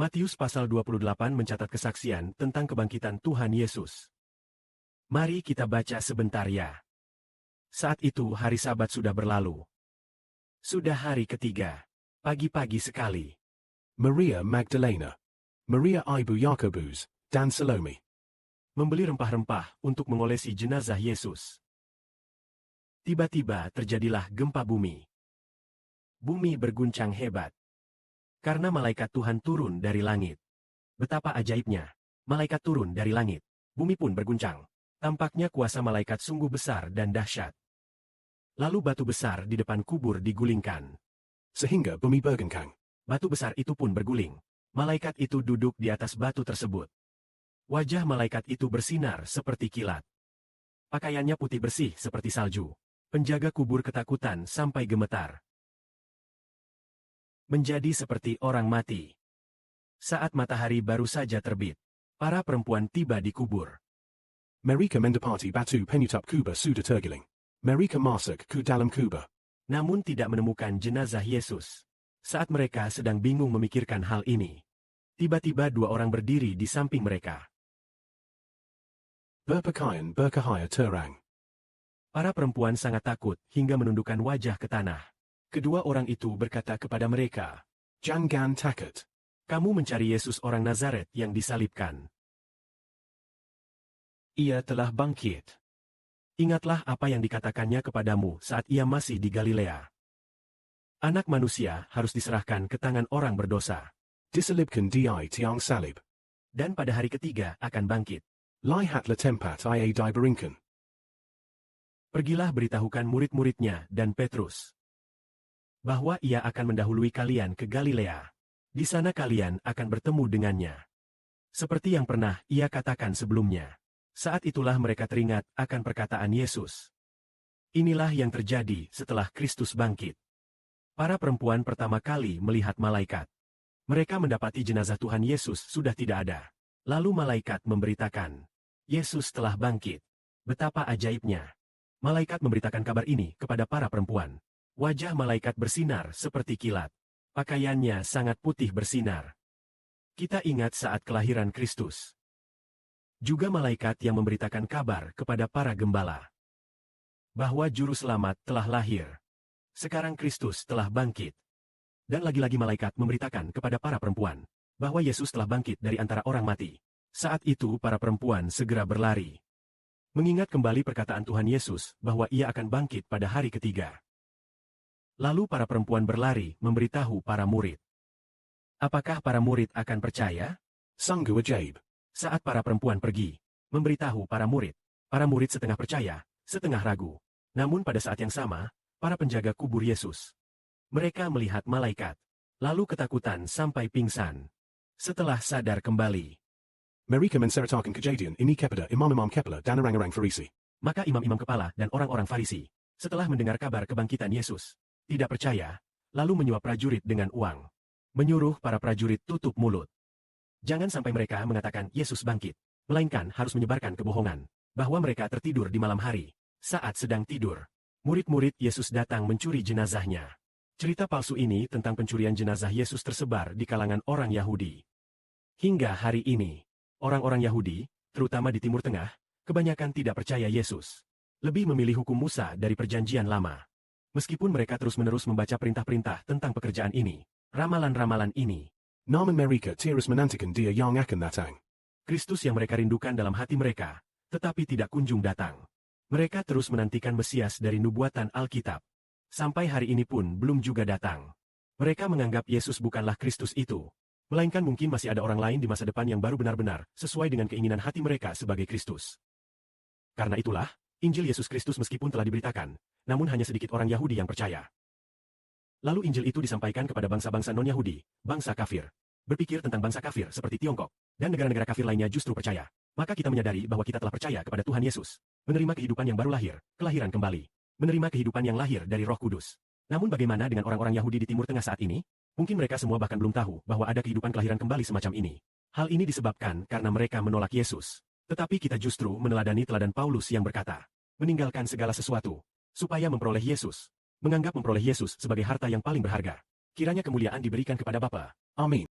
Matius pasal 28 mencatat kesaksian tentang kebangkitan Tuhan Yesus. Mari kita baca sebentar ya. Saat itu hari Sabat sudah berlalu. Sudah hari ketiga. Pagi-pagi sekali. Maria Magdalena, Maria ibu Yakobus, dan Salome membeli rempah-rempah untuk mengolesi jenazah Yesus. Tiba-tiba terjadilah gempa bumi. Bumi berguncang hebat. Karena malaikat Tuhan turun dari langit. Betapa ajaibnya. Malaikat turun dari langit. Bumi pun berguncang. Tampaknya kuasa malaikat sungguh besar dan dahsyat. Lalu batu besar di depan kubur digulingkan. sehingga bumi bergencang. Batu besar itu pun berguling. Malaikat itu duduk di atas batu tersebut. Wajah malaikat itu bersinar seperti kilat. Pakaiannya putih bersih seperti salju. Penjaga kubur ketakutan sampai gemetar. Menjadi seperti orang mati. Saat matahari baru saja terbit, para perempuan tiba di kubur. Mereka mendapati batu penutup kubur sudah tergiling. Mereka masuk ke dalam kubur, namun tidak menemukan jenazah Yesus. Saat mereka sedang bingung memikirkan hal ini, tiba-tiba dua orang berdiri di samping mereka. berpakaian bercahaya terang. Para perempuan sangat takut hingga menundukkan wajah ke tanah. Kedua orang itu berkata kepada mereka, Jangan takut. "Kamu mencari Yesus orang Nazaret yang disalibkan. Ia telah bangkit. Ingatlah apa yang dikatakannya kepadamu saat ia masih di Galilea. Anak manusia harus diserahkan ke tangan orang berdosa. Disalibkan dia tiang salib. Dan pada hari ketiga akan bangkit." Lihatlah tempat ia diberikan. Pergilah beritahukan murid-muridnya dan Petrus bahwa ia akan mendahului kalian ke Galilea. Di sana kalian akan bertemu dengannya. Seperti yang pernah ia katakan sebelumnya. Saat itulah mereka teringat akan perkataan Yesus. Inilah yang terjadi setelah Kristus bangkit. Para perempuan pertama kali melihat malaikat. Mereka mendapati jenazah Tuhan Yesus sudah tidak ada. Lalu malaikat memberitakan, Yesus telah bangkit. Betapa ajaibnya. Malaikat memberitakan kabar ini kepada para perempuan. Wajah malaikat bersinar seperti kilat. Pakaiannya sangat putih bersinar. Kita ingat saat kelahiran Kristus. Juga malaikat yang memberitakan kabar kepada para gembala bahwa juru selamat telah lahir. Sekarang Kristus telah bangkit. Dan lagi-lagi malaikat memberitakan kepada para perempuan bahwa Yesus telah bangkit dari antara orang mati. Saat itu para perempuan segera berlari. Mengingat kembali perkataan Tuhan Yesus bahwa ia akan bangkit pada hari ketiga. Lalu para perempuan berlari memberitahu para murid. Apakah para murid akan percaya? Sungguh ajaib. Saat para perempuan pergi, memberitahu para murid setengah percaya, setengah ragu. Namun pada saat yang sama, para penjaga kubur Yesus, mereka melihat malaikat, lalu ketakutan sampai pingsan. Setelah sadar kembali, Mereka menceritakan kejadian ini kepada imam-imam kepala dan orang-orang Farisi. maka imam-imam kepala dan orang-orang Farisi, setelah mendengar kabar kebangkitan Yesus, tidak percaya, lalu menyuap prajurit dengan uang. Menyuruh para prajurit tutup mulut. Jangan sampai mereka mengatakan Yesus bangkit, melainkan harus menyebarkan kebohongan, bahwa mereka tertidur di malam hari. Saat sedang tidur, murid-murid Yesus datang mencuri jenazahnya. Cerita palsu ini tentang pencurian jenazah Yesus tersebar di kalangan orang Yahudi. Hingga hari ini, orang-orang Yahudi, terutama di Timur Tengah, kebanyakan tidak percaya Yesus. Lebih memilih hukum Musa dari perjanjian lama. Meskipun mereka terus-menerus membaca perintah-perintah tentang pekerjaan ini, ramalan-ramalan ini, Namun mereka terus menantikan dia yang akan datang. Kristus yang mereka rindukan dalam hati mereka, tetapi tidak kunjung datang. Mereka terus menantikan Mesias dari nubuatan Alkitab. Sampai hari ini pun belum juga datang. Mereka menganggap Yesus bukanlah Kristus itu, melainkan mungkin masih ada orang lain di masa depan yang baru benar-benar sesuai dengan keinginan hati mereka sebagai Kristus. Karena itulah, Injil Yesus Kristus meskipun telah diberitakan, namun hanya sedikit orang Yahudi yang percaya. Lalu Injil itu disampaikan kepada bangsa-bangsa non-Yahudi, bangsa kafir. Berpikir tentang bangsa kafir seperti Tiongkok, dan negara-negara kafir lainnya justru percaya. Maka kita menyadari bahwa kita telah percaya kepada Tuhan Yesus. Menerima kehidupan yang baru lahir, kelahiran kembali. Menerima kehidupan yang lahir dari Roh Kudus. Namun bagaimana dengan orang-orang Yahudi di Timur Tengah saat ini? Mungkin mereka semua bahkan belum tahu bahwa ada kehidupan kelahiran kembali semacam ini. Hal ini disebabkan karena mereka menolak Yesus. Tetapi kita justru meneladani teladan Paulus yang berkata, meninggalkan segala sesuatu, supaya memperoleh Yesus. Menganggap memperoleh Yesus sebagai harta yang paling berharga. Kiranya kemuliaan diberikan kepada Bapa. Amin.